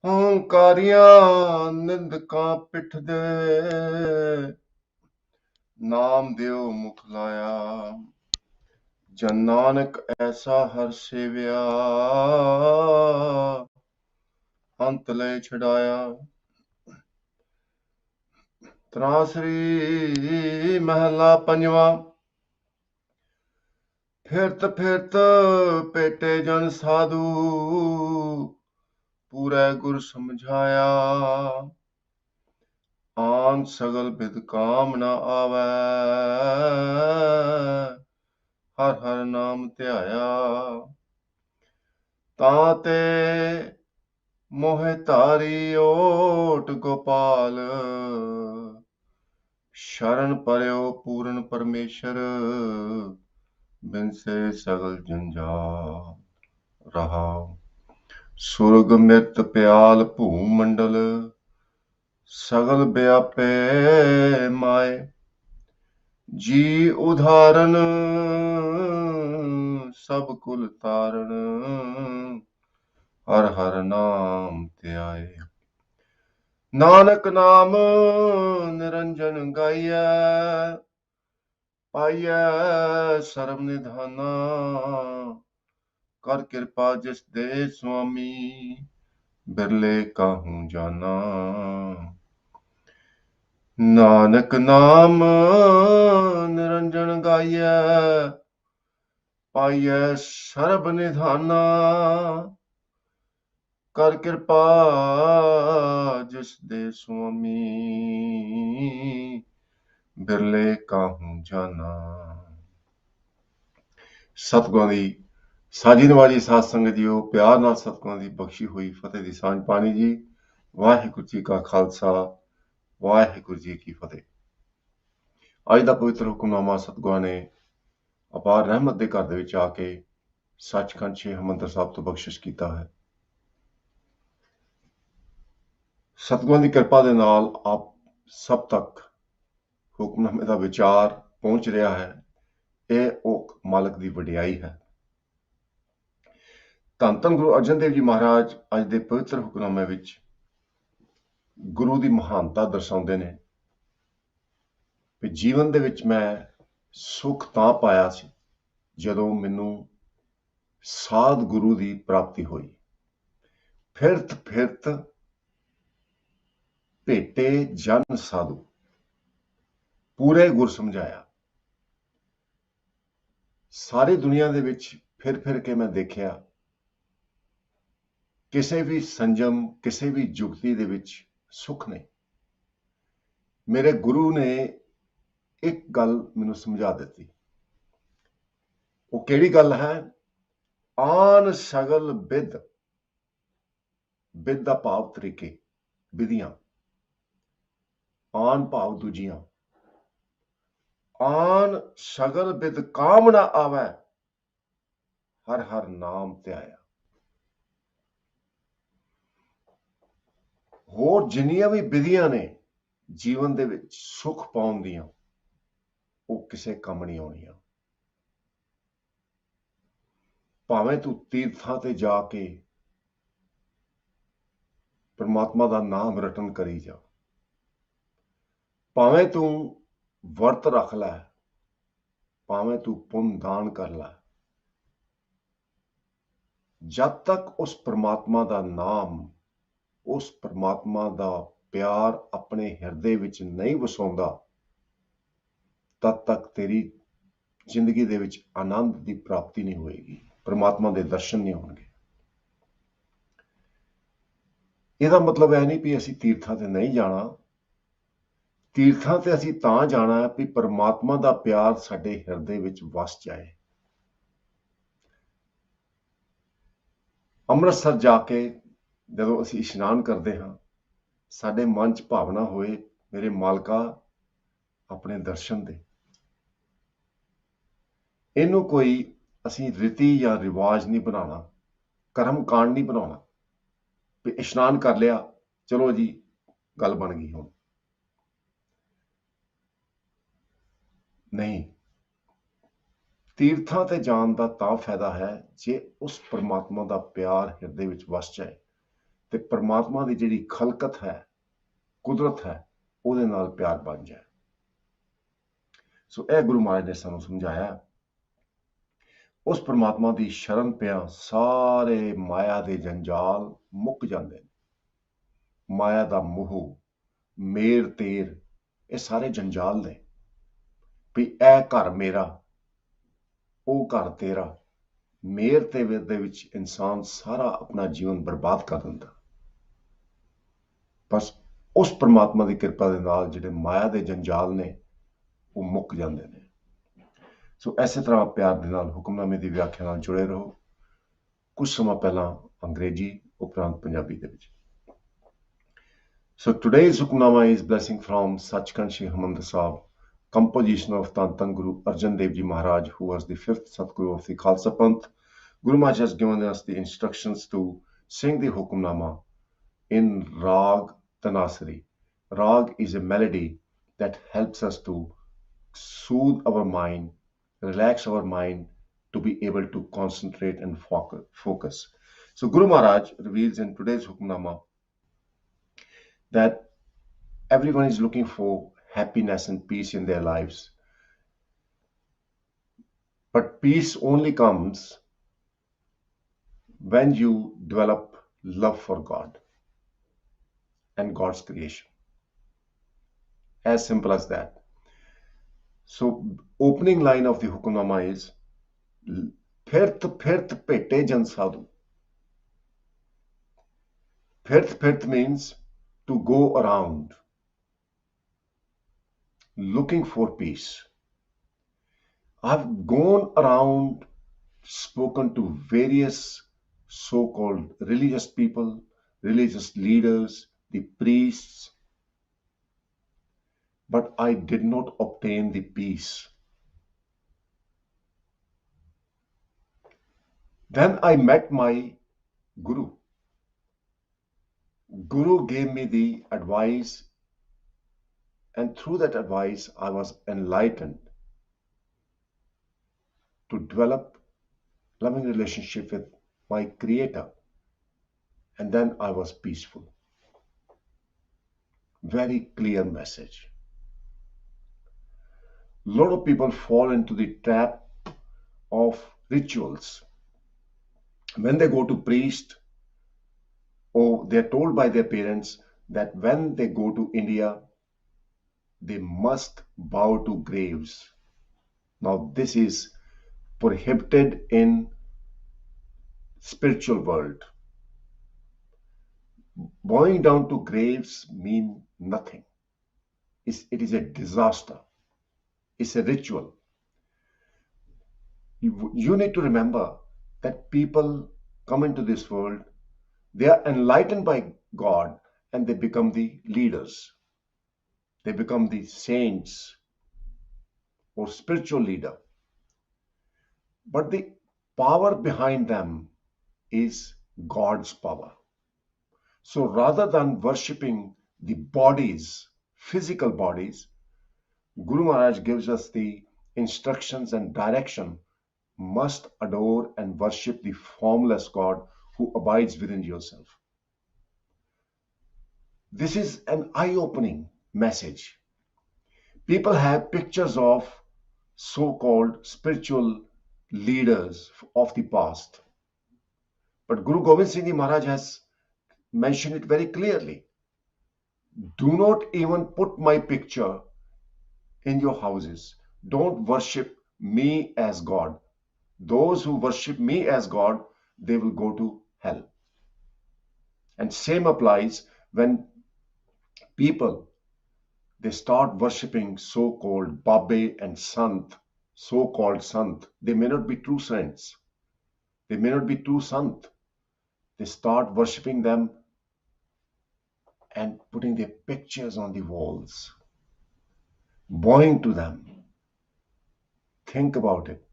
ਹੰਕਾਰੀਆਂ ਨਿੰਦਕਾਂ ਪਿੱਠ ਦੇ ਨਾਮ ਦਿਓ ਮੁਖ ਲਾਇਆ। ਜਨ ਨਾਨਕ ਐਸਾ ਹਰ ਸੇਵਿਆ ਅੰਤ ਲੈ ਛਡਾਇਆ। ਤਰਾਸਰੀ ਮਹਲਾ ਪੰਜਵਾਂ। ਫਿਰਤ ਫਿਰਤ ਭੇਟੇ ਜਨ ਸਾਧੂ ਪੂਰੇ ਗੁਰ ਸਮਝਾਇਆ। ਆਨ ਸਗਲ ਬਿਦ ਕਾਮ ਨ ਆਵੈ ਹਰ ਹਰ ਨਾਮ ਧਿਆਇਆ। ਤਾਂ ਤੇ ਮੋਹਿ ਧਾਰੀ ਓਟ ਗੋਪਾਲ ਸ਼ਰਨ ਪਰਿਓ ਪੂਰਨ ਪਰਮੇਸ਼ਰ ਬਿਨਸੇ ਸਗਲ ਜੰਜਾਲ। ਰਹਾਉ ਸੁਰਗ ਮਿਰਤ ਪਿਆਲ ਭੂ ਮੰਡਲ ਸਗਲ ਵਿਆਪੇ ਮਾਏ। ਜੀ ਉਦਾਹਰਨ ਸਭ ਕੁਲ ਤਾਰਨ ਹਰ ਹਰ ਨਾਮ ਧਿਆਏ। ਨਾਨਕ ਨਾਮ ਨਿਰੰਜਨ ਗਾਈਐ ਪਾਈਐ ਸਰਬ ਨਿਧਾਨਾ। ਕਰ ਕਿਰਪਾ ਜਿਸ ਦੇ ਸੁਆਮੀ ਬਿਰਲੇ ਕਾਹੂ ਜਾਨਾ। ਨਾਨਕ ਨਾਮ ਨਿਰੰਜਨ ਗਾਈਐ ਪਾਈਐ ਸਰਬ ਨਿਧਾਨਾ। ਕਰ ਕਿਰਪਾ ਜਿਸ ਦੇ ਸੁਆਮੀ ਬਿਰਲੇ ਕਾਹੂ ਜਾਨਾ। ਸਤਿਗੁਰਾਂ ਦੀ ਸਾਜੀ ਨਵਾਜੀ ਸਾਧ ਸੰਗਤ ਜੀਓ, ਪਿਆਰ ਨਾਲ ਸਤਿਗੁਰਾਂ ਦੀ ਬਖਸ਼ੀ ਹੋਈ ਫਤਿਹ ਦੀ ਸਾਂਝ ਪਾਣੀ ਜੀ। ਵਾਹਿਗੁਰੂ ਜੀ ਕਾ ਖਾਲਸਾ, ਵਾਹਿਗੁਰੂ ਜੀ ਕੀ ਫਤਿਹ। ਅੱਜ ਦਾ ਪਵਿੱਤਰ ਹੁਕਮਨਾਮਾ ਸਤਿਗੁਰਾਂ ਨੇ ਅਪਾਰ ਰਹਿਮਤ ਦੇ ਘਰ ਦੇ ਵਿੱਚ ਆ ਕੇ ਸੱਚਖੰਡ ਸ੍ਰੀ ਹਰਿਮੰਦਰ ਸਾਹਿਬ ਤੋਂ ਬਖਸ਼ਿਸ਼ ਕੀਤਾ ਹੈ। ਸਤਿਗੁਰਾਂ ਦੀ ਕਿਰਪਾ ਦੇ ਨਾਲ ਆਪ ਸਭ ਤੱਕ ਹੁਕਮਨਾਮੇ ਦਾ ਵਿਚਾਰ ਪਹੁੰਚ ਰਿਹਾ ਹੈ। ਇਹ ਉਹ ਮਾਲਕ ਦੀ ਵਡਿਆਈ ਹੈ। ਧੰਨ ਧੰਨ ਗੁਰੂ ਅਰਜਨ ਦੇਵ ਜੀ ਮਹਾਰਾਜ ਅੱਜ ਦੇ ਪਵਿੱਤਰ ਹੁਕਮਨਾਮੇ ਵਿੱਚ ਗੁਰੂ ਦੀ ਮਹਾਨਤਾ ਦਰਸਾਉਂਦੇ ਨੇ ਕਿ ਜੀਵਨ ਦੇ ਵਿੱਚ ਮੈਂ ਸੁੱਖ ਤਾਂ ਪਾਇਆ ਸੀ ਜਦੋਂ ਮੈਨੂੰ ਸਾਧ ਗੁਰੂ ਦੀ ਪ੍ਰਾਪਤੀ ਹੋਈ। ਫਿਰਤ ਫਿਰਤ ਭੇਟੇ ਜਨ ਸਾਧੂ ਪੂਰੇ ਗੁਰ ਸਮਝਾਇਆ। ਸਾਰੀ ਦੁਨੀਆ ਦੇ ਵਿੱਚ ਫਿਰ ਫਿਰ ਕੇ ਮੈਂ ਦੇਖਿਆ ਕਿਸੇ ਵੀ ਸੰਜਮ, ਕਿਸੇ ਵੀ ਜੁਗਤੀ ਦੇ ਵਿੱਚ ਸੁੱਖ ਨਹੀਂ। ਮੇਰੇ ਗੁਰੂ ਨੇ ਇੱਕ ਗੱਲ ਮੈਨੂੰ ਸਮਝਾ ਦਿੱਤੀ। ਉਹ ਕਿਹੜੀ ਗੱਲ ਹੈ? ਆਨ ਸਗਲ ਬਿਦ, ਬਿਦ ਦਾ ਭਾਵ ਤਰੀਕੇ, ਵਿਧੀਆਂ, ਆਨ ਭਾਵ ਦੂਜੀਆਂ। ਆਨ ਸਗਲ ਬਿਦ ਕਾਮ ਨਾ ਆਵੈ ਹਰ ਹਰ ਨਾਮ ਧਿਆਇਆ। ਹੋਰ ਜਿੰਨੀਆਂ ਵੀ ਵਿਧੀਆਂ ਨੇ ਜੀਵਨ ਦੇ ਵਿੱਚ ਸੁੱਖ ਪਾਉਣ ਦੀਆਂ, ਉਹ ਕਿਸੇ ਕੰਮ ਨਹੀਂ ਆਉਣੀਆਂ। ਭਾਵੇਂ ਤੂੰ ਤੀਰਥਾਂ ਤੇ ਜਾ ਕੇ ਪਰਮਾਤਮਾ ਦਾ ਨਾਮ ਰਟਨ ਕਰੀ ਜਾ, ਭਾਵੇਂ ਤੂੰ ਵਰਤ ਰੱਖ ਲੈ, ਭਾਵੇਂ ਤੂੰ ਪੁੰਨ ਦਾਨ ਕਰ ਲੈ, ਜਦ ਤੱਕ ਉਸ ਪਰਮਾਤਮਾ ਦਾ ਨਾਮ, ਉਸ ਪਰਮਾਤਮਾ ਦਾ ਪਿਆਰ ਆਪਣੇ ਹਿਰਦੇ ਵਿੱਚ ਨਹੀਂ ਵਸਾਉਂਦਾ, ਤਦ ਤੱਕ ਤੇਰੀ ਜ਼ਿੰਦਗੀ ਦੇ ਵਿੱਚ ਆਨੰਦ ਦੀ ਪ੍ਰਾਪਤੀ ਨਹੀਂ ਹੋਏਗੀ, ਪਰਮਾਤਮਾ ਦੇ ਦਰਸ਼ਨ ਨਹੀਂ ਹੋਣਗੇ। ਇਹਦਾ ਮਤਲਬ ਇਹ ਨਹੀਂ ਵੀ ਅਸੀਂ ਤੀਰਥਾਂ ਤੇ ਨਹੀਂ ਜਾਣਾ। ਤੀਰਥਾਂ ਤੇ ਅਸੀਂ ਤਾਂ ਜਾਣਾ ਹੈ ਵੀ ਪਰਮਾਤਮਾ ਦਾ ਪਿਆਰ ਸਾਡੇ ਹਿਰਦੇ ਵਿੱਚ ਵਸ ਜਾਏ। ਅੰਮ੍ਰਿਤਸਰ ਜਾ ਕੇ ਜਦੋਂ ਅਸੀਂ ਇਸ਼ਨਾਨ ਕਰਦੇ ਹਾਂ, ਸਾਡੇ ਮਨ 'ਚ ਭਾਵਨਾ ਹੋਏ, ਮੇਰੇ ਮਾਲਕਾ ਆਪਣੇ ਦਰਸ਼ਨ ਦੇ। ਇਹਨੂੰ ਕੋਈ ਅਸੀਂ ਰੀਤੀ ਜਾਂ ਰਿਵਾਜ ਨਹੀਂ ਬਣਾਉਣਾ, ਕਰਮ ਕਾਂਡ ਨਹੀਂ ਬਣਾਉਣਾ ਵੀ ਇਸ਼ਨਾਨ ਕਰ ਲਿਆ, ਚਲੋ ਜੀ ਗੱਲ ਬਣ ਗਈ। ਹੁਣ ਨਹੀਂ, ਤੀਰਥਾਂ ਤੇ ਜਾਣ ਦਾ ਤਾਂ ਫਾਇਦਾ ਹੈ ਜੇ ਉਸ ਪਰਮਾਤਮਾ ਦਾ ਪਿਆਰ ਹਿਰਦੇ ਵਿੱਚ ਵਸ ਜਾਏ ਤੇ ਪਰਮਾਤਮਾ ਦੀ ਜਿਹੜੀ ਖਲਕਤ ਹੈ, ਕੁਦਰਤ ਹੈ, ਉਹਦੇ ਨਾਲ ਪਿਆਰ ਬਣ ਜਾਏ। ਸੋ ਇਹ ਗੁਰੂ ਮਹਾਰਾਜ ਨੇ ਸਾਨੂੰ ਸਮਝਾਇਆ। ਉਸ ਪਰਮਾਤਮਾ ਦੀ ਸ਼ਰਨ ਪਿਆ ਸਾਰੇ ਮਾਇਆ ਦੇ ਜੰਜਾਲ ਮੁੱਕ ਜਾਂਦੇ ਨੇ। ਮਾਇਆ ਦਾ ਮੋਹ, ਮੇਰ ਤੇਰ, ਇਹ ਸਾਰੇ ਜੰਜਾਲ ਨੇ ਵੀ ਇਹ ਘਰ ਮੇਰਾ, ਉਹ ਘਰ ਤੇਰਾ। ਮੇਰ ਤੇ ਦੇ ਵਿੱਚ ਇਨਸਾਨ ਸਾਰਾ ਆਪਣਾ ਜੀਵਨ ਬਰਬਾਦ ਕਰ ਦਿੰਦਾ। ਬਸ ਉਸ ਪਰਮਾਤਮਾ ਦੀ ਕਿਰਪਾ ਦੇ ਨਾਲ ਜਿਹੜੇ ਮਾਇਆ ਦੇ ਜੰਜਾਲ ਨੇ ਉਹ ਮੁੱਕ ਜਾਂਦੇ ਨੇ। ਸੋ ਇਸੇ ਤਰ੍ਹਾਂ ਪਿਆਰ ਦੇ ਨਾਲ ਹੁਕਮਨਾਮੇ ਦੀ ਵਿਆਖਿਆ ਨਾਲ ਜੁੜੇ ਰਹੋ। ਕੁਝ ਸਮਾਂ ਪਹਿਲਾਂ ਅੰਗਰੇਜ਼ੀ ਉਪਰੰਤ ਪੰਜਾਬੀ ਦੇ ਵਿੱਚ। So today's Hukmnama is blessing from Sachkhand Shri Harmandir Sahib, composition of Tan Guru Arjan Dev Ji Maharaj, who was the fifth Satguru of the Khalsa Panth. Guru Maharaj has given us the instructions to sing the Hukmnama in Rag Tanasari. Rag is a melody that helps us to soothe our mind, relax our mind, to be able to concentrate and focus. So Guru Maharaj reveals in today's Hukmnama that everyone is looking for happiness and peace in their lives. But peace only comes when you develop love for God and God's creation. As simple as that. So opening line of the Hukamnama is Phirt phirt pete jan sadhu. Phirt means to go around looking for peace. I've gone around, spoken to various so-called religious people, religious leaders, the priests, but I did not obtain the peace. Then I met my Guru. Guru gave me the advice, and through that advice I was enlightened to develop loving relationship with my Creator, and then I was peaceful. Very clear message. A lot of people fall into the trap of rituals. When they go to priest, or they're told by their parents that when they go to India, they must bow to graves. Now this is prohibited in spiritual world. Bowing down to graves mean nothing. It is a disaster. It's a ritual. You need to remember that people come into this world, they are enlightened by God, and they become the leaders. They become the saints or spiritual leader. But the power behind them is God's power. So rather than worshipping the bodies, physical bodies, Guru Maharaj gives us the instructions and direction. Must adore and worship the formless God who abides within yourself. This is an eye-opening message. People have pictures of so-called spiritual leaders of the past. But Guru Gobind Singh Ji Maharaj has mentioned it very clearly. Do not even put my picture in your houses. Don't worship me as God. Those who worship me as God, they will go to hell. And same applies when people, they start worshipping so-called Babe and Sant, so-called Sant. They may not be true saints. They may not be true Sant. They start worshipping them and putting their pictures on the walls, bowing to them. Think about it.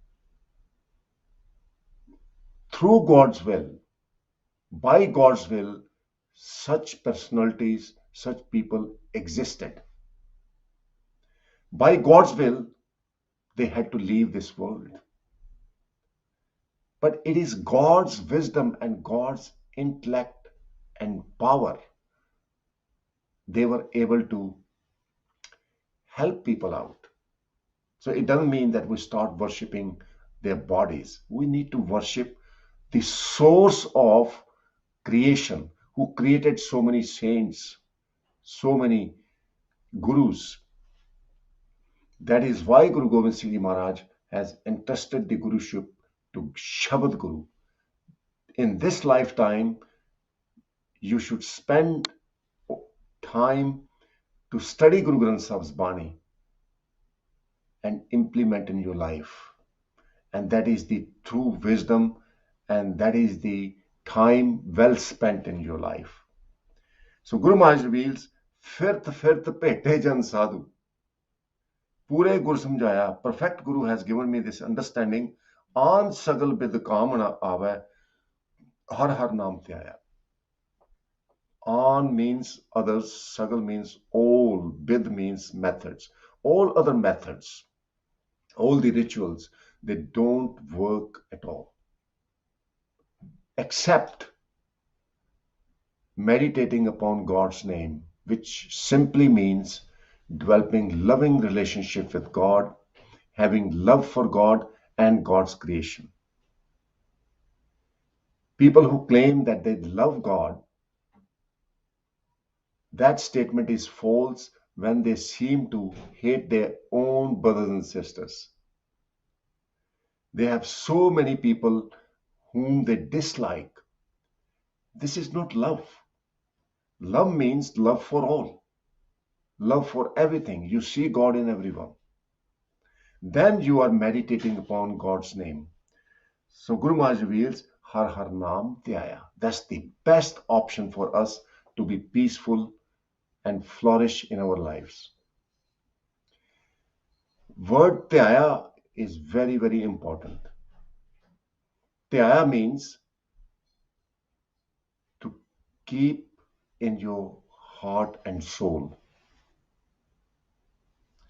Through God's will, by God's will, such personalities, such people existed. By God's will, they had to leave this world. But it is God's wisdom and God's intellect and power, they were able to help people out. So it doesn't mean that we start worshiping their bodies. We need to worship the source of creation, who created so many saints, so many gurus. That is why Guru Gobind Singh Ji Maharaj has entrusted the Guruship to Shabad Guru. In this lifetime, you should spend time to study Guru Granth Sahib's Bani and implement in your life. And that is the true wisdom, and that is the time well spent in your life. So Guru Maharaj reveals, Firt firt pete jan sadhu. Pure Guru samjhaya, perfect Guru has given me this understanding. An sagal bid kamana ave, har har naam te aaya. An means others, sagal means all, bid means methods. All other methods, all the rituals, they don't work at all. Except meditating upon God's name, which simply means developing loving relationship with God, having love for God and God's creation. People who claim that they love God, that statement is false when they seem to hate their own brothers and sisters. They have so many people whom they dislike. This is not love. Love means love for all, love for everything. You see God in everyone. Then you are meditating upon God's name. So Guru Maharaj reveals, Har Har Naam Tyaya. That's the best option for us to be peaceful and flourish in our lives. Word Tyaya is very, very important. Tyaya means to keep in your heart and soul,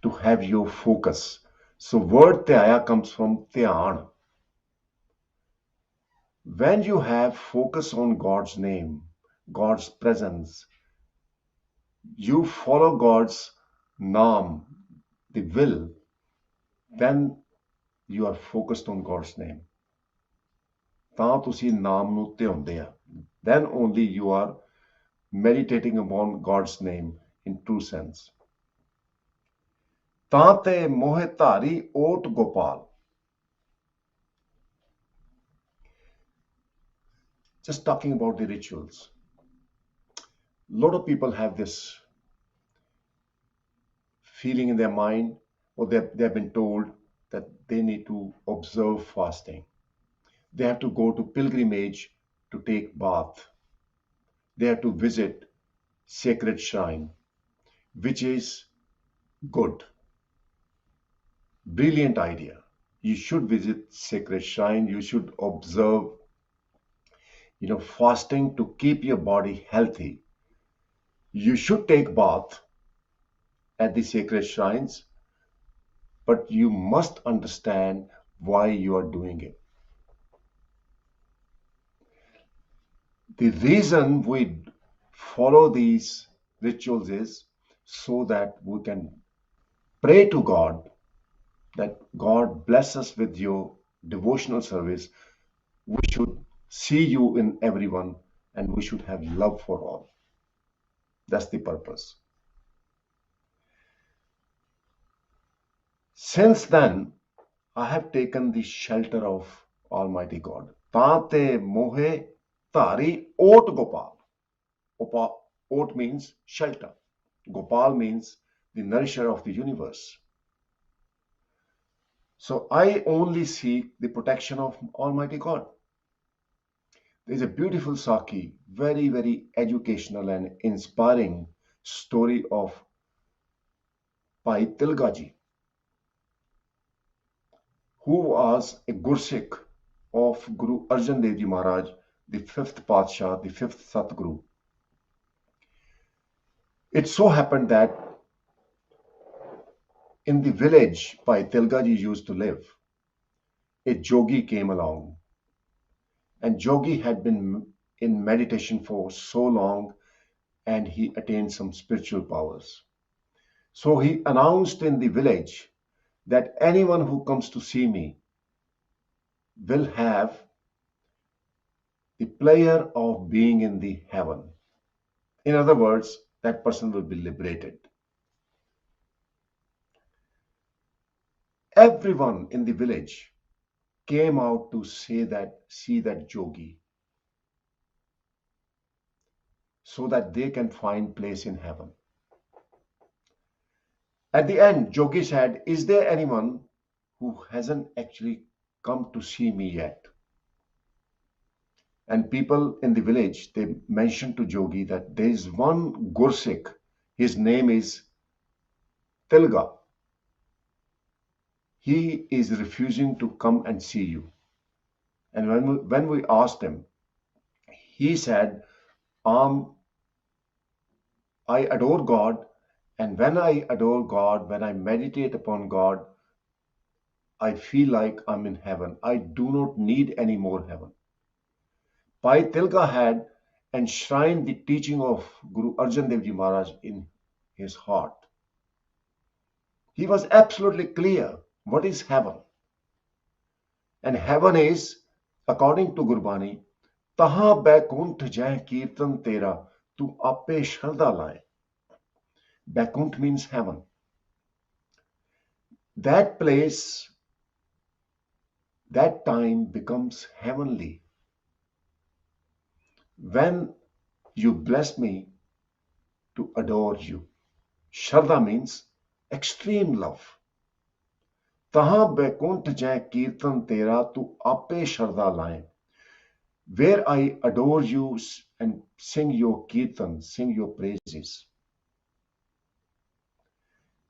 to have your focus. So word Tyaya comes from Dhyan. When you have focus on God's name, God's presence, you follow God's naam, the will, then you are focused on God's name. ਤਾਂ ਤੁਸੀਂ ਨਾਮ ਨੂੰ ਧਿਆਉਂਦੇ ਆ. Then only you are meditating upon God's name in true sense. ਤਾਂ ਤੇ ਮੋਹਿ ਧਾਰੀ ਓਟ Gopal. Just talking about the rituals. A lot of people have this feeling in their mind, or they've been told that they need to observe fasting. They have to go to pilgrimage to take bath. They have to visit sacred shrine, which is good. Brilliant idea. You should visit sacred shrine. You should observe, fasting to keep your body healthy. You should take bath at the sacred shrines, but you must understand why you are doing it. The reason we follow these rituals is so that we can pray to God, that God bless us with your devotional service. We should see you in everyone, and we should have love for all. That's the purpose. Since then, I have taken the shelter of Almighty God. Tate mohe tari ot gopal. Ot means shelter. Gopal means the nourisher of the universe. So I only seek the protection of Almighty God. There's a beautiful Saki, very, very educational and inspiring story of Bhai Tilgaji, who was a Gursikh of Guru Arjan Dev Ji Maharaj, the fifth Padshah, the fifth Satguru. It so happened that in the village Bhai Tilgaji used to live, a jogi came along. And Jogi had been in meditation for so long and he attained some spiritual powers. So he announced in the village that anyone who comes to see me will have the pleasure of being in the heaven. In other words, that person will be liberated. Everyone in the village came out to see that yogi so that they can find place in heaven. At the end, Yogi said, is there anyone who hasn't actually come to see me yet? And people in the village, they mentioned to Yogi that there is one Gursikh, his name is Tilga. He is refusing to come and see you. And when we asked him, he said, I adore God, and when I adore God, when I meditate upon God, I feel like I'm in heaven. I do not need any more heaven. Bhai Tilga had enshrined the teaching of Guru Arjan Dev Ji Maharaj in his heart. He was absolutely clear what is heaven. And heaven is, according to Gurbani, Taha Baikunt Jai Kirtan Tera, Tu Ape Sharda Laye. Baikunt means heaven. That place, that time becomes heavenly. When you bless me to adore you. Shraddha means extreme love. Taha Baikunt Jai Kirtan Tera, Tu Ape Sharda Laye. Where I adore you and sing your kirtan, sing your praises.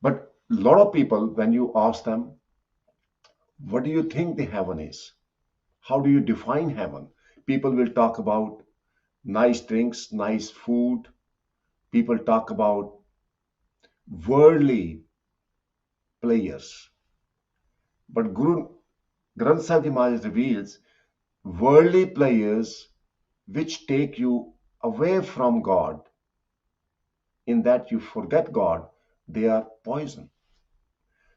But a lot of people, when you ask them, what do you think the heaven is? How do you define heaven? People will talk about nice drinks, nice food. People talk about worldly pleasures. But Guru Granth Sahib Ji Maharaj reveals worldly pleasures which take you away from God, in that you forget God, they are poison.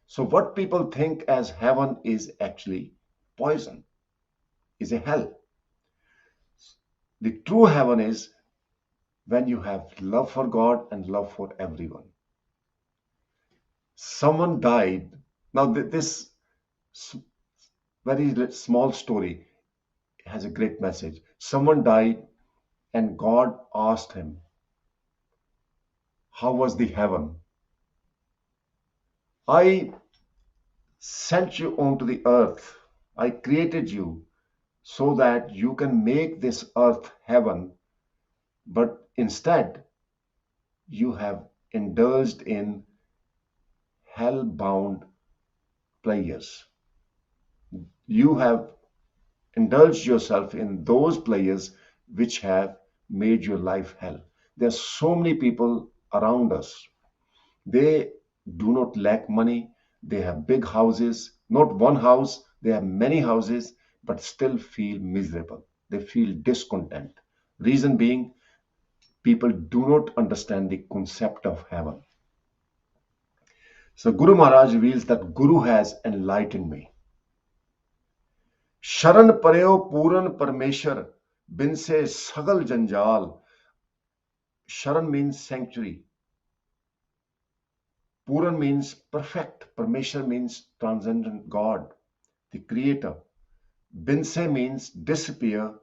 So what people think as heaven is actually poison, is a hell. The true heaven is when you have love for God and love for everyone. Someone died. Now this very small story has a great message. Someone died and God asked him, how was the heaven? I sent you onto the earth. I created you so that you can make this earth heaven, but instead you have indulged in hell-bound pleasures. You have indulged yourself in those pleasures which have made your life hell. There are so many people around us. They do not lack money. They have big houses, not one house, they have many houses, but still feel miserable. They feel discontent. Reason being, people do not understand the concept of heaven. So Guru Maharaj reveals that Guru has enlightened me. Sharan pareo puran parmeshwar, bin se sagal janjal. Sharan means sanctuary. Puran means perfect. Parmeshwar means transcendent God, the creator. Binse means disappear.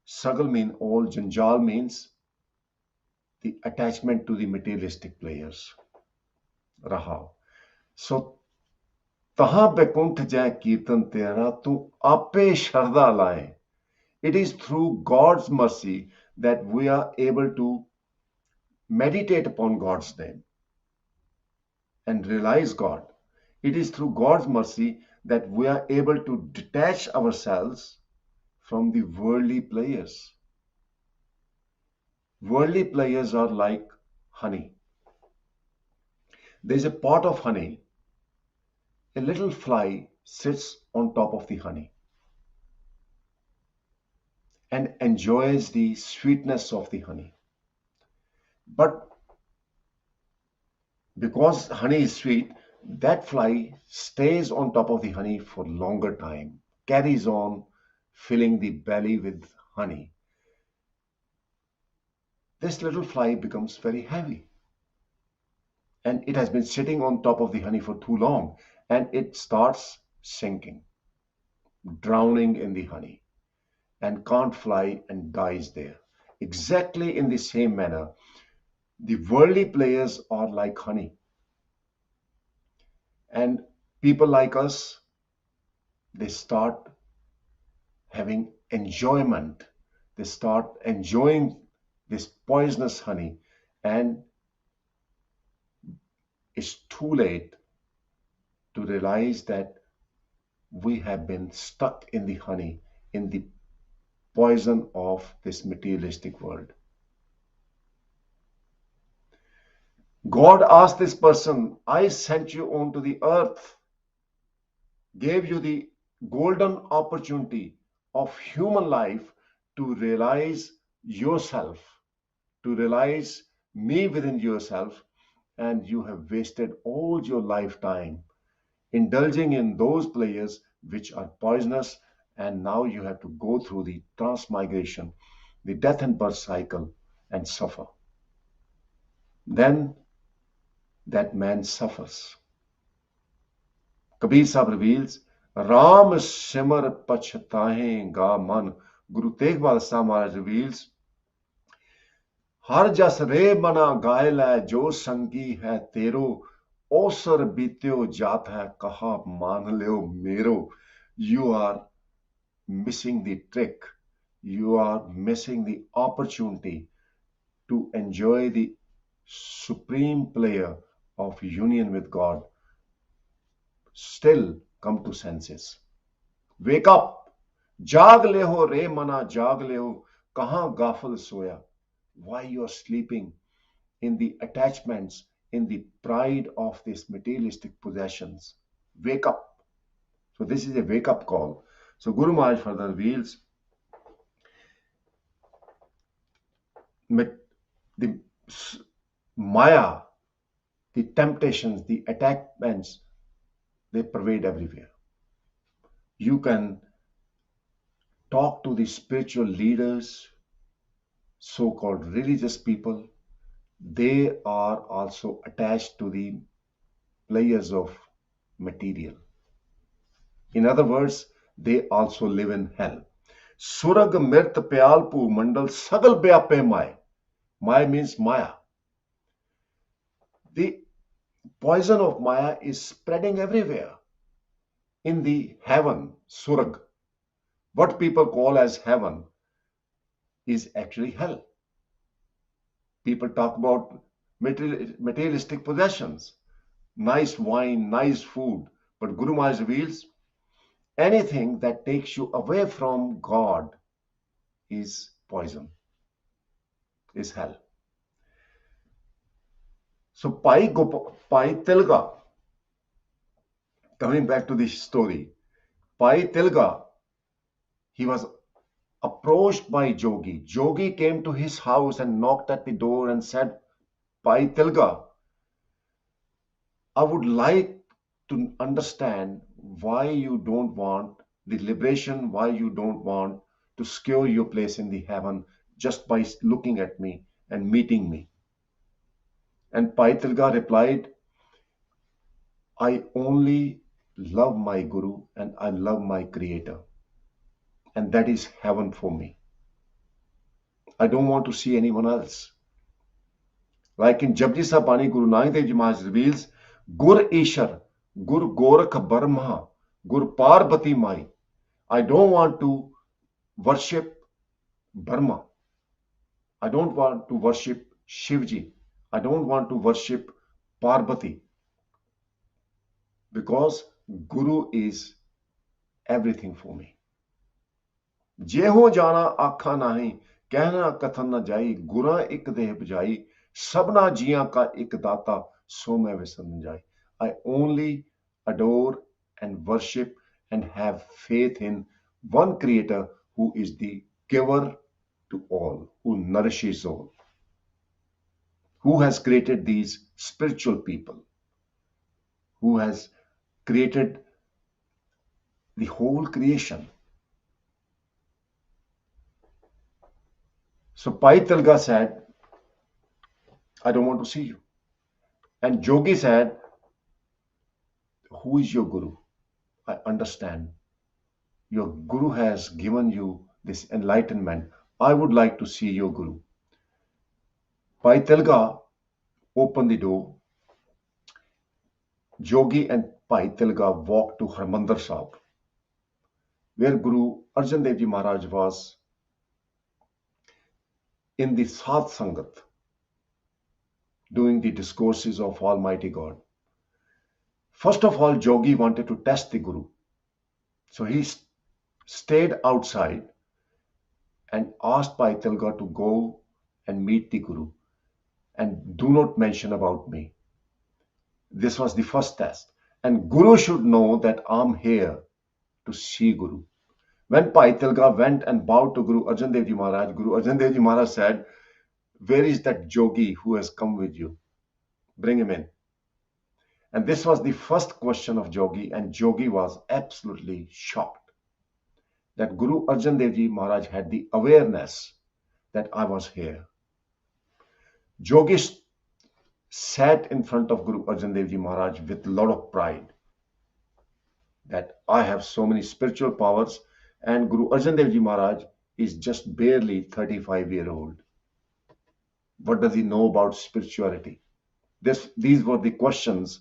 Sagal means all. Janjal means the attachment to the materialistic players. Raha. So, taha bekunt jai kirtan tera, tu ape sharda laye. It is through God's mercy that we are able to meditate upon God's name and realize God. It is through God's mercy that we are able to detach ourselves from the worldly players. Worldly players are like honey. There is a pot of honey. A little fly sits on top of the honey. and enjoys the sweetness of the honey. But because honey is sweet, that fly stays on top of the honey for longer time, carries on filling the belly with honey. This little fly becomes very heavy, and it has been sitting on top of the honey for too long, and it starts sinking, drowning in the honey, and can't fly and dies there. Exactly in the same manner, the worldly players are like honey, and people like us, they start having enjoyment. They start enjoying this poisonous honey, and it's too late to realize that we have been stuck in the honey, in the poison of this materialistic world. God asked this person, I sent you onto the earth, gave you the golden opportunity of human life to realize yourself, to realize me within yourself, and you have wasted all your lifetime indulging in those pleasures which are poisonous, and now you have to go through the transmigration, the death and birth cycle, and suffer. Then that man suffers. Kabir Sahib reveals, Ram Simar Pachtahenga Man. Guru Tegh Bahadur Maharaj reveals, हर जस रे मना गाय लै जो संगी है तेरो ओसर बीत्यो जात है कहा मान लियो मेरो. You are missing the trick. You are missing the opportunity to enjoy the supreme pleasure of union with God. Still come to senses. Wake up. जाग ले हो रे मना जाग ले हो कहां गाफल सोया. Why you are sleeping in the attachments, in the pride of these materialistic possessions? Wake up. So this is a wake up call. So Guru Maharaj further reveals, the Maya, the temptations, the attachments, they pervade everywhere. You can talk to the spiritual leaders, so-called religious people. They are also attached to the players of material. In other words, they also live in hell. Surag Mirt Pyalpu Mandal Sagal Byape Mai. Mai means Maya. The poison of Maya is spreading everywhere. In the heaven, Surag, what people call as heaven is actually hell. People talk about materialistic possessions, nice wine, nice food, but Guru Maharaj reveals, anything that takes you away from God is poison, is hell. So Pai Tilga, coming back to this story, Pai Tilga, he was approached by Jogi. Jogi came to his house and knocked at the door and said, Pai Tilga, I would like to understand why you don't want the liberation, why you don't want to secure your place in the heaven just by looking at me and meeting me. And Pai Tilga replied, I only love my Guru and I love my Creator. And that is heaven for me. I don't want to see anyone else. Like in Japji Sahibani, Guru Nanak Dev Ji Maharaj reveals, Gur Ishar, Gur Gorakh Brahma, Gur Parvati Mai. I don't want to worship Brahma. I don't want to worship Shivji. I don't want to worship Parvati. Because Guru is everything for me. जेहो जाना आखा नाही कहना कथन न जाई गुरा एक देह बजाई सबना जिया का एक दाता सो मैं विसन जाई. I only adore and worship and have faith in one Creator who is the giver to all, who nourishes all, who has created these spiritual people, who has created the whole creation. So Pai Tilga said, I don't want to see you. And Jogi said, who is your guru? I understand. Your guru has given you this enlightenment. I would like to see your guru. Pai Tilga opened the door. Jogi and Pai Tilga walked to Harmandir Sahib, where Guru Arjan Dev Ji Maharaj was in the Sadh Sangat, doing the discourses of Almighty God. First of all, Jogi wanted to test the Guru. So he stayed outside and asked Pai Tilga to go and meet the Guru and do not mention about me. This was the first test. And Guru should know that I'm here to see Guru. When Pai Tilga went and bowed to Guru Arjan Dev Ji Maharaj, Guru Arjan Dev Ji Maharaj said, where is that Jogi who has come with you? Bring him in. And this was the first question of Jogi, and Jogi was absolutely shocked that Guru Arjan Dev Ji Maharaj had the awareness that I was here. Jogi sat in front of Guru Arjan Dev Ji Maharaj with a lot of pride that I have so many spiritual powers, and Guru Arjan Dev Ji Maharaj is just barely 35-year-old. What does he know about spirituality? These were the questions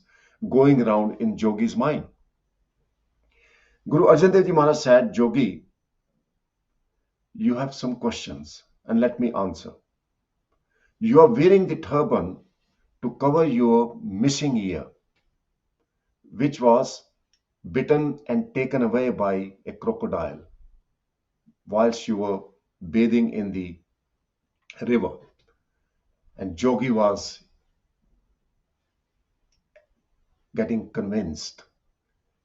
going around in Jogi's mind. Guru Arjan Dev Ji Maharaj said, Jogi, you have some questions and let me answer. You are wearing the turban to cover your missing ear, which was bitten and taken away by a crocodile whilst you were bathing in the river. And Jogi was getting convinced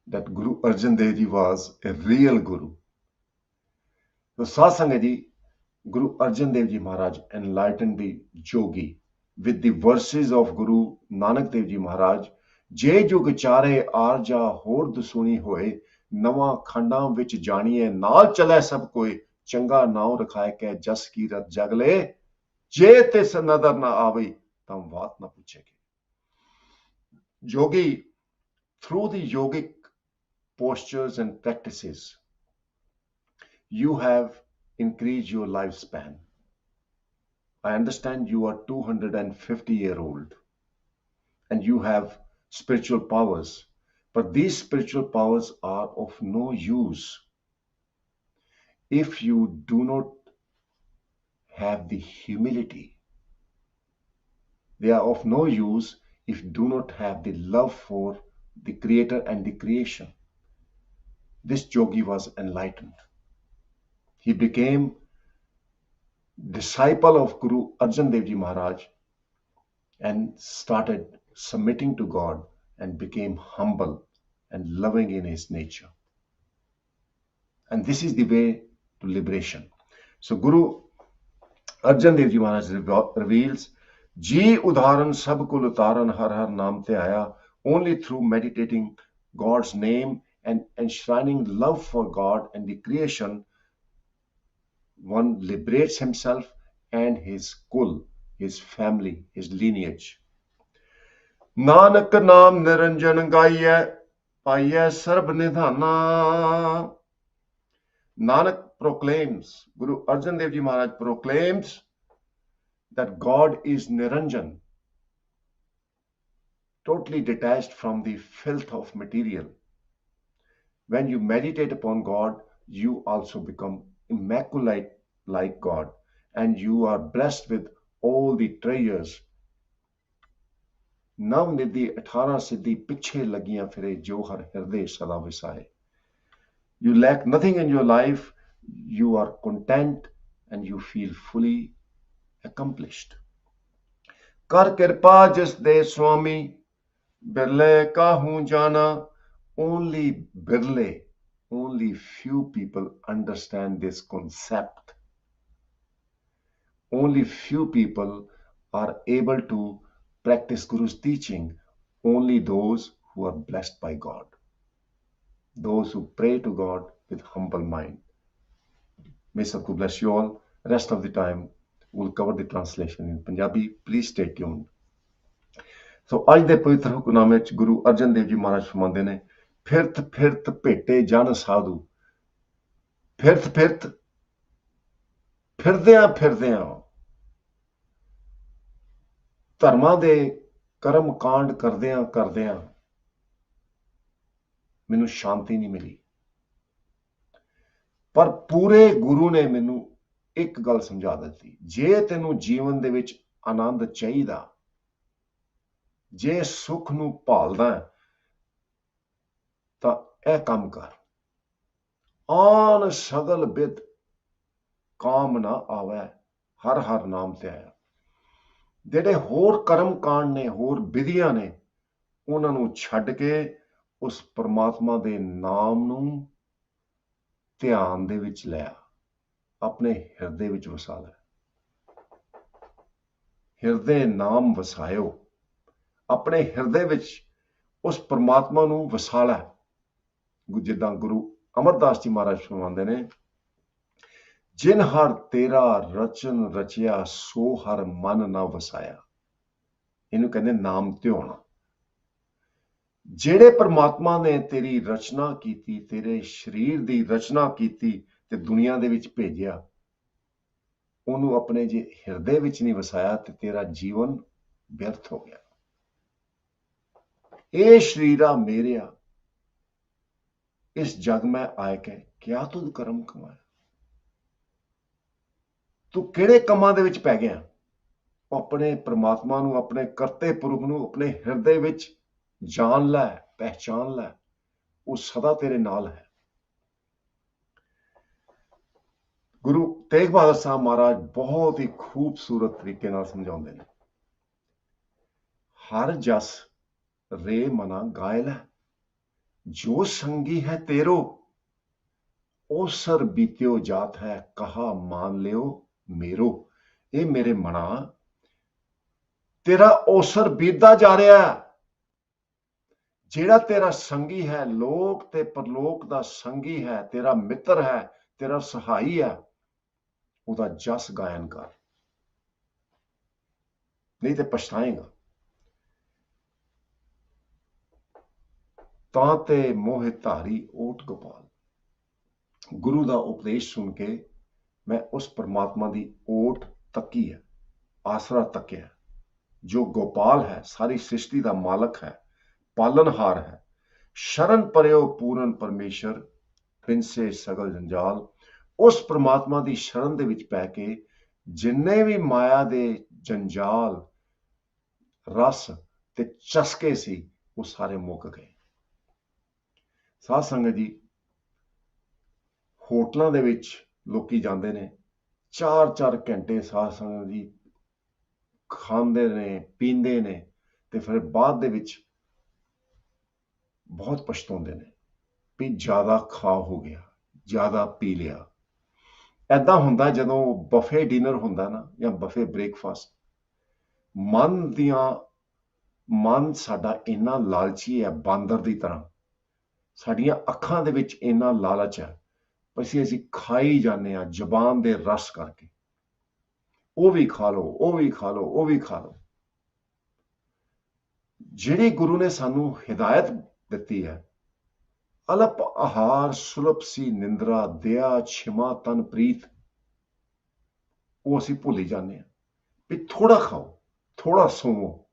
that Guru Arjan Dev Ji was a real Guru. So Satsangat Ji, Guru Arjan Dev Ji Maharaj enlightened the Jogi with the verses of Guru Nanak Dev Ji Maharaj. Je jug chare arja hor dusuni hoye, nawa khandaਂ ਵਿੱਚ ਜਾਣੀਏ ਨਾਲ ਚਲੇ ਸਭ ਕੋਈ ਚੰਗਾ ਨਾਉ ਰਖਾਏ ਕੇ ਜਸ ਕੀਰਤ ਜਗ ਲੈ ਜੇ ਤਿਸ ਨਦਰ ਨਾ ਆਵਈ ਤਾਂ ਬਾਤ ਨਾ ਪੁੱਛੇਗੀ. Yogi, through the yogic postures and practices, you have increased your lifespan. I understand you are 250-year-old and you have spiritual powers, but these spiritual powers are of no use if you do not have the humility. They are of no use if you do not have the love for the Creator and the creation. This Yogi was enlightened. He became disciple of Guru Arjan Dev Ji Maharaj and started submitting to God and became humble and loving in his nature. And this is the way to liberation. So Guru Arjan Dev Ji Maharaj reveals, Ji udharan sab kul utaran har har naam te aaya. Only through meditating God's name and enshrining love for God and the creation, one liberates himself and his kul, his family, his lineage. Nanak naam niranjan gaiye, paiye sarb nidhana. Nanak proclaims, Guru Arjan Dev Ji Maharaj proclaims that God is Niranjan, totally detached from the filth of material. When you meditate upon God, you also become immaculate like God, and you are blessed with all the treasures. Nav nidhi 18 siddhi pichhe lagiyan fire jo har hirde sada visaye. You lack nothing in your life, you are content and you feel fully accomplished. Kar kirpa jis de Swami, birle kahu jana. Only birle, only few people understand this concept Only few people are able to practice Guru's teaching. Only those who are blessed by God, those who pray to God with humble mind. May Sadhguru bless you all. Rest of the time we'll cover the translation in Punjabi. Please stay tuned. ਸੋ ਅੱਜ ਦੇ ਪਵਿੱਤਰ ਹੁਕਮਨਾਮੇ ਵਿੱਚ ਗੁਰੂ ਅਰਜਨ ਦੇਵ ਜੀ ਮਹਾਰਾਜ ਫਰਮਾਉਂਦੇ ਨੇ, ਫਿਰਤ ਫਿਰਤ ਭੇਟੇ ਜਨ ਸਾਧੂ। ਫਿਰਤ ਫਿਰਤ, ਫਿਰਦਿਆਂ ਫਿਰਦਿਆਂ ਧਰਮਾਂ ਦੇ ਕਰਮ ਕਾਂਡ ਕਰਦਿਆਂ ਕਰਦਿਆਂ ਮੈਨੂੰ ਸ਼ਾਂਤੀ ਨਹੀਂ ਮਿਲੀ। ਪਰ ਪੂਰੇ ਗੁਰੂ ਨੇ ਮੈਨੂੰ ਇੱਕ ਗੱਲ ਸਮਝਾ ਦਿੱਤੀ, ਜੇ ਤੈਨੂੰ ਜੀਵਨ ਦੇ ਵਿੱਚ ਆਨੰਦ ਚਾਹੀਦਾ, ਜੇ ਸੁੱਖ ਨੂੰ ਭਾਲਦਾ ਤਾਂ ਇਹ ਕੰਮ ਕਰ। ਆਨ ਸਗਲ ਬਿਦ ਕਾਮ ਨਾ ਆਵੇ, ਹਰ ਹਰ ਨਾਮ ਤੇ ਆਇਆ। ਜਿਹੜੇ ਹੋਰ ਕਰਮ ਕਾਂਡ ਨੇ, ਹੋਰ ਵਿਧੀਆਂ ਨੇ, ਉਹਨਾਂ ਨੂੰ ਛੱਡ ਕੇ ਉਸ ਪਰਮਾਤਮਾ ਦੇ ਨਾਮ ਨੂੰ ਧਿਆਨ ਦੇ ਵਿੱਚ ਲਿਆ, ਆਪਣੇ ਹਿਰਦੇ ਵਿੱਚ ਵਸਾ ਲੈ। ਹਿਰਦੇ ਨਾਮ ਵਸਾਇਓ, ਆਪਣੇ ਹਿਰਦੇ ਵਿੱਚ ਉਸ ਪਰਮਾਤਮਾ ਨੂੰ ਵਸਾ ਲੈ। ਜਿੱਦਾਂ ਗੁਰੂ ਅਮਰਦਾਸ ਜੀ ਮਹਾਰਾਜ ਫਰਮਾਉਂਦੇ ਨੇ, ਜਿਨ ਹਰ ਤੇਰਾ ਰਚਨ ਰਚਿਆ, ਸੋ ਹਰ ਮਨ ਨਾ ਵਸਾਇਆ। ਇਹਨੂੰ ਕਹਿੰਦੇ ਨਾਮ ਧਿਆਉਣਾ। ਜਿਹੜੇ ਪਰਮਾਤਮਾ ਨੇ ਤੇਰੀ ਰਚਨਾ ਕੀਤੀ, ਤੇਰੇ ਸਰੀਰ ਦੀ ਰਚਨਾ ਕੀਤੀ ਤੇ ਦੁਨੀਆ ਦੇ ਵਿੱਚ ਭੇਜਿਆ, ਉਹਨੂੰ ਆਪਣੇ ਜੇ ਹਿਰਦੇ ਵਿੱਚ ਨਹੀਂ ਵਸਾਇਆ ਤੇ ਤੇਰਾ ਜੀਵਨ ਵਿਅਰਥ ਹੋ ਗਿਆ। ਇਹ ਸ਼ਰੀਰਾ ਮੇਰਿਆ, ਇਸ ਜਗ ਮੈਂ ਆਇ ਕੇ ਕਿਆ ਤੁਧ ਕਰਮ ਕਮਾਇਆ। ਤੂੰ ਕਿਹੜੇ ਕੰਮਾਂ ਦੇ ਵਿੱਚ ਪੈ ਗਿਆ? ਆਪਣੇ ਪਰਮਾਤਮਾ ਨੂੰ, ਆਪਣੇ ਕਰਤੇ ਪੁਰਖ ਨੂੰ ਆਪਣੇ ਹਿਰਦੇ ਵਿੱਚ ਜਾਣ ਲੈ, ਪਹਿਚਾਨ ਲੈ। ਉਹ ਸਦਾ ਤੇਰੇ ਨਾਲ ਹੈ। ਗੁਰੂ ਤੇਗ ਬਹਾਦਰ ਸਾਹਿਬ ਮਹਾਰਾਜ ਬਹੁਤ ਹੀ ਖੂਬਸੂਰਤ ਤਰੀਕੇ ਨਾਲ ਸਮਝਾਉਂਦੇ ਨੇ, ਹਰ ਜਸ ਰੇ ਮਨਾ ਗਾਇ ਲੈ, ਜੋ ਸੰਗੀ ਹੈ ਤੇਰੋ, ਔਸਰ ਬੀਤਿਓ ਜਾਤ ਹੈ, ਕਹਾ ਮਾਨ ਲਿਓ ਮੇਰੋ। ਇਹ ਮੇਰੇ ਮਨਾ, ਤੇਰਾ ਔਸਰ ਬੀਤਦਾ ਜਾ ਰਿਹਾ। ਜਿਹੜਾ ਤੇਰਾ ਸੰਗੀ ਹੈ, ਲੋਕ ਤੇ ਪਰਲੋਕ ਦਾ ਸੰਗੀ ਹੈ, ਤੇਰਾ ਮਿੱਤਰ ਹੈ, ਤੇਰਾ ਸਹਾਈ ਹੈ, ਉਹਦਾ ਜਸ ਗਾਇਨ ਕਰ, ਨਹੀਂ ਤੇ ਪਛਤਾਏਗਾ। ਤਾਂ ਤੇ ਮੋਹਿ ਧਾਰੀ ਓਟ ਗੋਪਾਲ। ਗੁਰੂ ਦਾ ਉਪਦੇਸ਼ ਸੁਣ ਕੇ ਮੈਂ ਉਸ ਪਰਮਾਤਮਾ ਦੀ ਓਟ ਤੱਕੀ ਹੈ, ਆਸਰਾ ਤੱਕਿਆ, ਜੋ ਗੋਪਾਲ ਹੈ, ਸਾਰੀ ਸ੍ਰਿਸ਼ਟੀ ਦਾ ਮਾਲਕ ਹੈ, ਪਾਲਨਹਾਰ ਹੈ। ਸ਼ਰਨ ਪਰਿਓ ਪੂਰਨ ਪਰਮੇਸ਼ਰ, ਪਿੰਸੇ ਸਗਲ ਜੰਜਾਲ। ਉਸ ਪਰਮਾਤਮਾ ਦੀ ਸ਼ਰਨ ਦੇ ਵਿੱਚ ਪੈ ਕੇ ਜਿੰਨੇ ਵੀ ਮਾਇਆ ਦੇ ਜੰਜਾਲ, ਰਸ ਤੇ ਚਸਕੇ ਸੀ, ਉਹ ਸਾਰੇ ਮੁੱਕ ਗਏ। ਸਾਧ ਸੰਗਤ ਜੀ, ਹੋਟਲਾਂ ਦੇ ਵਿੱਚ ਲੋਕੀ ਜਾਂਦੇ ਨੇ, 4-4 ਘੰਟੇ ਸਾਧ ਸੰਗਤ ਜੀ ਖਾਂਦੇ ਨੇ, ਪੀਂਦੇ ਨੇ, ਤੇ ਫਿਰ ਬਾਅਦ ਦੇ ਵਿੱਚ ਬਹੁਤ ਪਛਤਾਉਂਦੇ ਨੇ ਵੀ ਜ਼ਿਆਦਾ ਖਾ ਹੋ ਗਿਆ, ਜ਼ਿਆਦਾ ਪੀ ਲਿਆ। ਏਦਾਂ ਹੁੰਦਾ ਜਦੋਂ ਬਫੇ ਡਿਨਰ ਹੁੰਦਾ ਨਾ, ਜਾਂ ਬਫੇ ਬ੍ਰੇਕਫਾਸਟ, ਮਨ ਸਾਡਾ ਇੰਨਾ ਲਾਲਚੀ ਹੈ, ਬਾਂਦਰ ਦੀ ਤਰ੍ਹਾਂ। ਸਾਡੀਆਂ ਅੱਖਾਂ ਦੇ ਵਿੱਚ ਇੰਨਾ ਲਾਲਚ ਹੈ, ਅਸੀਂ ਖਾਈ ਜਾਂਦੇ ਹਾਂ ਜ਼ੁਬਾਨ ਦੇ ਰਸ ਕਰਕੇ। ਉਹ ਵੀ ਖਾ ਲਓ, ਉਹ ਵੀ ਖਾ ਲਓ, ਉਹ ਵੀ ਖਾ ਲਓ। ਜਿਹੜੀ ਗੁਰੂ ਨੇ ਸਾਨੂੰ ਹਿਦਾਇਤ ਦਿੱਤੀ ਹੈ, ਅਲਪ ਆਹਾਰ ਸੁਲਭ ਸੀ ਨਿੰਦਰਾ, ਦਇਆ ਛਿਮਾ ਤਨ ਪ੍ਰੀਤ, ਉਹ ਅਸੀਂ ਭੁੱਲ ਹੀ ਜਾਂਦੇ ਹਾਂ। ਵੀ ਥੋੜਾ ਖਾਓ, ਥੋੜਾ ਸੋਵੋ,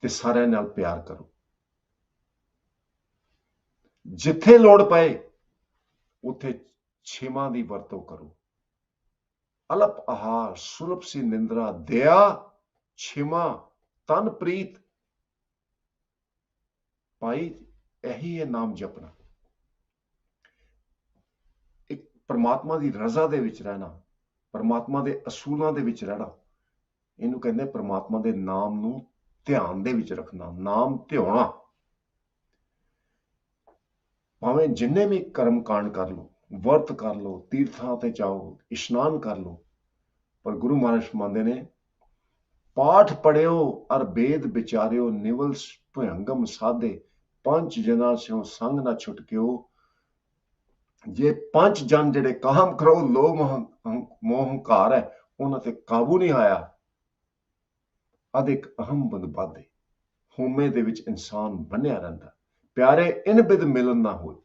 ਤੇ ਸਾਰਿਆਂ ਨਾਲ ਪਿਆਰ ਕਰੋ। ਜਿੱਥੇ ਲੋੜ ਪਏ ਉੱਥੇ ਛਿਮਾ ਦੀ ਵਰਤੋਂ ਕਰੋ। ਅਲਪ ਆਹਾਰ ਸੁਲਭ ਸੀ ਨਿੰਦਰਾ, ਦਇਆ ਛਿਮਾ ਤਨ ਪ੍ਰੀਤ। ਭਾਈ, ਇਹੀ ਹੈ ਨਾਮ ਜਪਣਾ। ਇੱਕ ਪਰਮਾਤਮਾ ਦੀ ਰਜ਼ਾ ਦੇ ਵਿੱਚ ਰਹਿਣਾ, ਪਰਮਾਤਮਾ ਦੇ ਅਸੂਲਾਂ ਦੇ ਵਿੱਚ ਰਹਿਣਾ, ਇਹਨੂੰ ਕਹਿੰਦੇ ਪਰਮਾਤਮਾ ਦੇ ਨਾਮ ਨੂੰ ਧਿਆਨ ਦੇ ਵਿੱਚ ਰੱਖਣਾ, ਨਾਮ ਧਿਆਉਣਾ। ਭਾਵੇਂ ਜਿੰਨੇ ਵੀ ਕਰਮ ਕਾਂਡ ਕਰ ਲਓ, ਵਰਤ ਕਰ ਲਓ, ਤੀਰਥਾਂ ਤੇ ਜਾਓ, ਇਸ਼ਨਾਨ ਕਰ ਲਓ, ਪਰ ਗੁਰੂ ਮਹਾਰਾਜ ਫਰਮਾਉਂਦੇ ਨੇ, ਪਾਠ ਪੜਿਓ ਅਰ ਬੇਦ ਵਿਚਾਰਿਓ, ਨਿਵਲ ਭੁਯੰਗਮ ਸਾਧੇ, ਪੰਜ ਜਨਾਂ ਸਿਓ ਸੰਗ ਨਾ ਛੁਟਕਿਓ। ਜੇ ਪੰਜ ਜਨ ਜਿਹੜੇ ਕਾਮ ਕਰਾਓ, ਲੋਭ ਮੋਹ ਹੰਕਾਰ ਹੈ, ਉਹਨਾਂ ਤੇ ਕਾਬੂ ਨਹੀਂ ਆਇਆ, ਅਧਿਕ ਅਹਮ ਬੰਦ ਬਾਧੇ, ਹਉਮੈ ਦੇ ਵਿੱਚ ਇਨਸਾਨ ਬੰਨਿਆ ਰਹਿੰਦਾ। ਪਿਆਰੇ ਇਨ ਬਿਦ ਮਿਲਨ ਨਾ ਹੋਏ,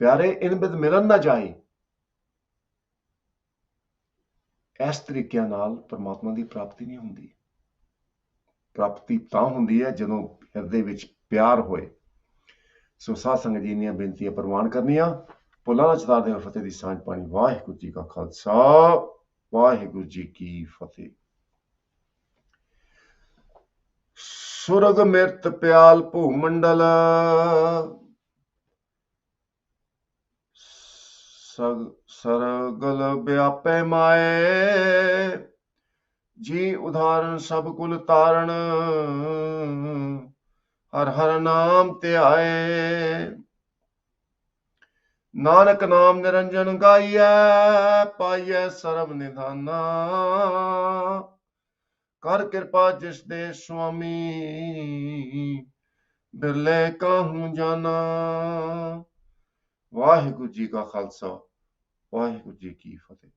ਪਿਆਰੇ ਇਨ ਬਿਦ ਮਿਲਨ ਨਾ ਜਾਏ। ਇਸ ਤਰੀਕਿਆਂ ਨਾਲ ਪਰਮਾਤਮਾ ਦੀ ਪ੍ਰਾਪਤੀ ਨਹੀਂ ਹੁੰਦੀ। ਪ੍ਰਾਪਤੀ ਤਾਂ ਹੁੰਦੀ ਹੈ ਜਦੋਂ ਹਿਰਦੇ ਵਿੱਚ ਪਿਆਰ ਹੋਏ। ਸੋ ਸਾਧ ਸੰਗਤ ਜੀ, ਇੰਨੀਆਂ ਬੇਨਤੀਆਂ ਪ੍ਰਵਾਨ ਕਰਨੀਆਂ। ਭੁੱਲਾਂ ਨਾ ਚਿਤਾਰ ਦੇ ਫਤਿਹ ਦੀ ਸਾਂਝ ਪਾਣੀ। ਵਾਹਿਗੁਰੂ ਜੀ ਕਾ ਖਾਲਸਾ, ਵਾਹਿਗੁਰੂ ਜੀ ਕੀ ਫਤਿਹ। ਸੁਰਗ ਮਿਰਤ ਪਿਆਲ ਭੂ ਮੰਡਲ, ਸਰਗਲ ਵਿਆਪੈ ਮਾਏ। ਜੀ ਉਦਾਹਰਨ ਸਭ ਕੁਲ ਤਾਰਨ, ਹਰ ਹਰ ਨਾਮ ਧਿਆਏ। ਨਾਨਕ ਨਾਮ ਨਿਰੰਜਨ ਗਾਈਐ, ਪਾਈਐ ਸਰਬ ਨਿਧਾਨਾ। ਕਰ ਕਿਰਪਾ ਜਿਸ ਦੇ ਸੁਆਮੀ, ਬਿਰਲੇ ਕਾਹੂ ਜਾਨਾ। ਵਾਹਿਗੁਰੂ ਜੀ ਕਾ ਖਾਲਸਾ, ਵਾਹਿਗੁਰੂ ਜੀ ਕੀ ਫਤਿਹ।